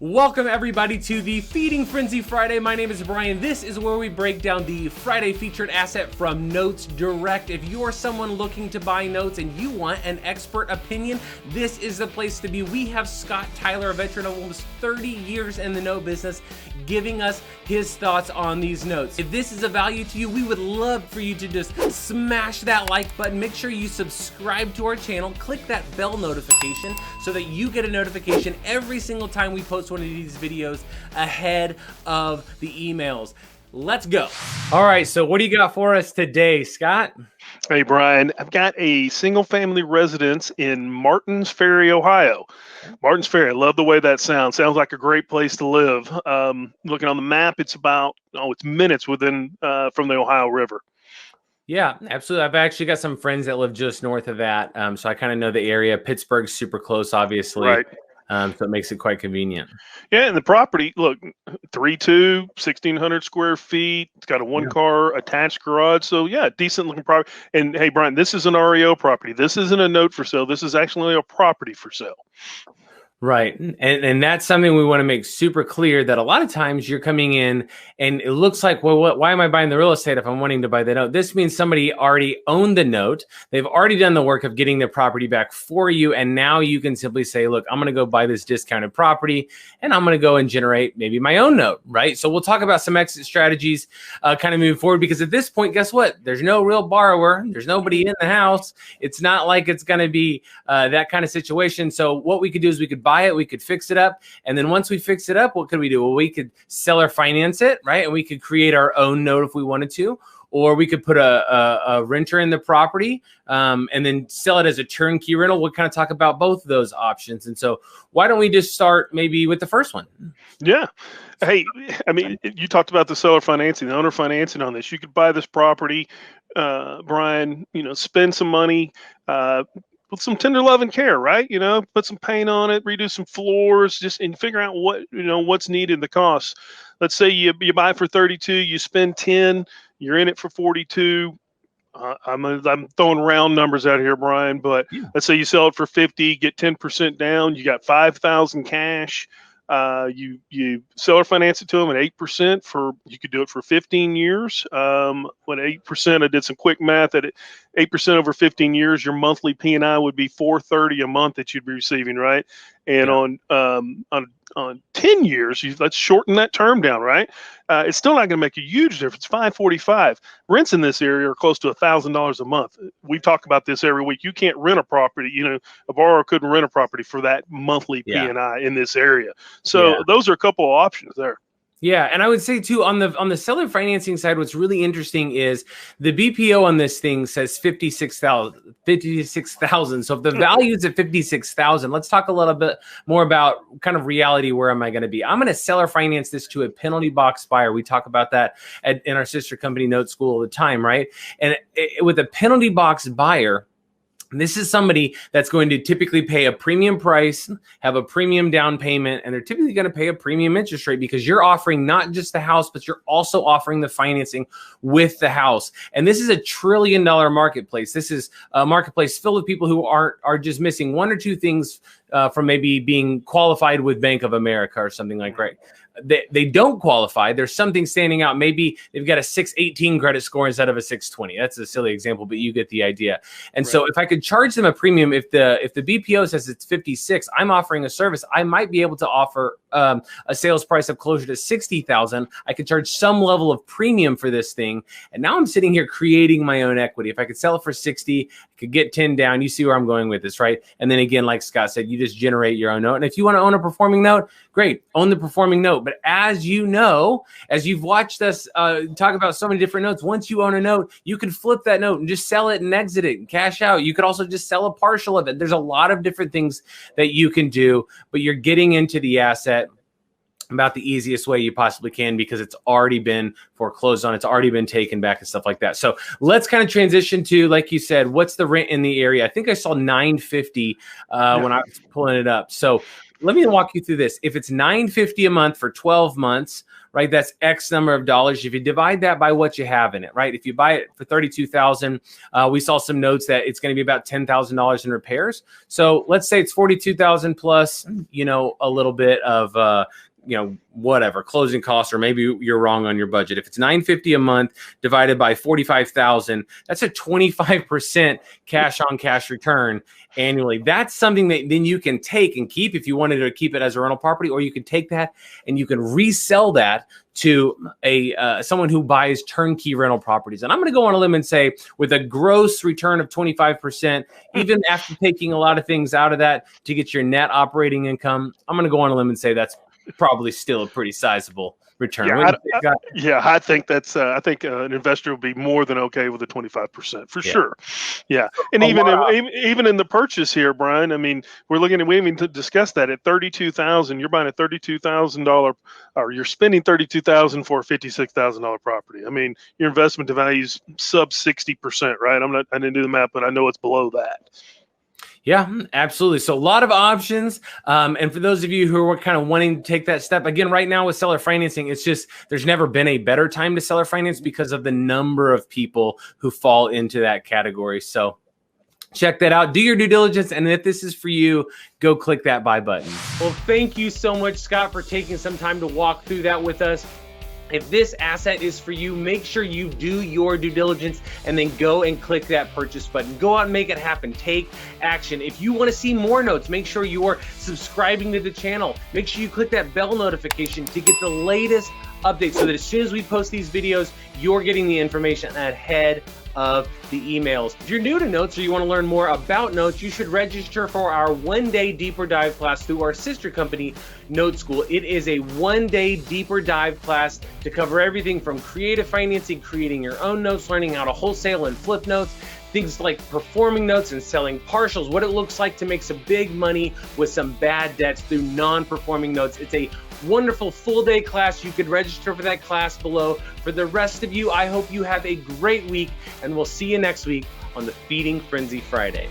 Welcome everybody to the Feeding Frenzy Friday. My name is Brian. This is where we break down the Friday featured asset from Notes Direct. If you're someone looking to buy notes and you want an expert opinion, this is the place to be. We have Scott Tyler, a veteran of almost 30 years in the note business, giving us his thoughts on these notes. If this is a value to you, we would love for you to just smash that like button. Make sure you subscribe to our channel, click that bell notification so that you get a notification every single time we post one of these videos ahead of the emails. Let's go. All right, so what do you got for us today, Scott? Hey, Brian, I've got a single family residence in Martins Ferry, Ohio. Martins Ferry, I love the way that sounds. Sounds like a great place to live. Looking on the map, it's about, it's minutes within from the Ohio River. Yeah, absolutely. I've actually got some friends that live just north of that. So I kind of know the area. Pittsburgh's super close, obviously. Right. So it makes it quite convenient. Yeah, and the property, look, 3.2, 1,600 square feet. It's got a one-car attached garage. So, yeah, decent-looking property. And, hey, Brian, this is an REO property. This isn't a note for sale. This is actually a property for sale. Right. And that's something we want to make super clear, that a lot of times you're coming in and it looks like, well, why am I buying the real estate if I'm wanting to buy the note? This means somebody already owned the note. They've already done the work of getting their property back for you. And now you can simply say, look, I'm going to go buy this discounted property and I'm going to go and generate maybe my own note. Right. So we'll talk about some exit strategies kind of moving forward, because at this point, guess what? There's no real borrower. There's nobody in the house. It's not like it's going to be that kind of situation. So what we could do is we could buy it, we could fix it up, and then once we fix it up, what could we do? Well, we could sell or finance it, right? And we could create our own note if we wanted to, or we could put a renter in the property and then sell it as a turnkey rental. We'll kind of talk about both of those options. And so why don't we just start maybe with the first one? Yeah. Hey, I mean, you talked about the seller financing, the owner financing on this. You could buy this property, Brian, spend some money, with some tender love and care, right? Put some paint on it, redo some floors, and figure out what's needed, the costs. Let's say you buy for 32, you spend 10, you're in it for 42. I'm throwing round numbers out here, Brian, but let's say you sell it for 50, get 10% down, you got 5,000 cash. You seller finance it to them at 8% you could do it for 15 years. When 8%, I did some quick math at 8% over 15 years, your monthly P&I would be $430 a month that you'd be receiving, right? And on 10 years, let's shorten that term down, right? It's still not going to make a huge difference. $545. Rents in this area are close to $1,000 a month. We talk about this every week. You can't rent a property. A borrower couldn't rent a property for that monthly P&I in this area. So those are a couple of options there. Yeah, and I would say too, on the seller financing side, what's really interesting is the BPO on this thing says 56,000. So if the value is at 56,000, let's talk a little bit more about kind of reality. Where am I going to be? I'm going to seller finance this to a penalty box buyer. We talk about that in our sister company Note School all the time, right? And with a penalty box buyer, this is somebody that's going to typically pay a premium price, have a premium down payment, and they're typically going to pay a premium interest rate, because you're offering not just the house, but you're also offering the financing with the house. And this is a $1 trillion marketplace. This is a marketplace filled with people who are just missing one or two things from maybe being qualified with Bank of America or something like that. They don't qualify. There's something standing out. Maybe they've got a 618 credit score instead of a 620. That's a silly example, but you get the idea. And so if I could charge them a premium, if the BPO says it's 56, I'm offering a service. I might be able to offer a sales price of closer to 60,000. I could charge some level of premium for this thing. And now I'm sitting here creating my own equity. If I could sell it for 60, I could get 10 down. You see where I'm going with this, right? And then again, like Scott said, you just generate your own note. And if you want to own a performing note, great, own the performing note. But as you know, as you've watched us talk about so many different notes, once you own a note, you can flip that note and just sell it and exit it and cash out. You could also just sell a partial of it. There's a lot of different things that you can do, but you're getting into the asset about the easiest way you possibly can, because it's already been foreclosed on, it's already been taken back and stuff like that. So let's kind of transition to, like you said, what's the rent in the area? I think I saw $950 when I was pulling it up. So let me walk you through this. If it's $950 a month for 12 months, right, that's X number of dollars. If you divide that by what you have in it, right, if you buy it for $32,000, we saw some notes that it's going to be about $10,000 in repairs. So let's say it's $42,000 plus, a little bit of whatever closing costs, or maybe you're wrong on your budget. If it's $950 a month divided by 45,000, that's a 25% cash on cash return annually. That's something that then you can take and keep if you wanted to keep it as a rental property, or you can take that and you can resell that to someone who buys turnkey rental properties. And I'm going to go on a limb and say, with a gross return of 25%, even after taking a lot of things out of that to get your net operating income, I'm going to go on a limb and say that's probably still a pretty sizable return. I think that's. I think an investor will be more than okay with the 25% for sure. Yeah, and even in the purchase here, Brian. I mean, we even discussed that at $32,000. You're buying a $32,000, or you're spending $32,000 for a $56,000 property. I mean, your investment to value is sub 60%, right? I didn't do the math, but I know it's below that. Yeah, absolutely. So a lot of options. And for those of you who are kind of wanting to take that step, again, right now with seller financing, it's just, there's never been a better time to seller finance because of the number of people who fall into that category. So check that out. Do your due diligence. And if this is for you, go click that buy button. Well, thank you so much, Scott, for taking some time to walk through that with us. If this asset is for you, make sure you do your due diligence and then go and click that purchase button. Go out and make it happen. Take action. If you want to see more notes, make sure you are subscribing to the channel. Make sure you click that bell notification to get the latest updates so that as soon as we post these videos, you're getting the information ahead of the emails. If you're new to Notes or you want to learn more about Notes, you should register for our one-day deeper dive class through our sister company, Note School. It is a one-day deeper dive class to cover everything from creative financing, creating your own notes, learning how to wholesale and flip notes, things like performing notes and selling partials, what it looks like to make some big money with some bad debts through non-performing notes. It's a wonderful full-day class. You could register for that class below. For the rest of you, I hope you have a great week, and we'll see you next week on the Feeding Frenzy Friday.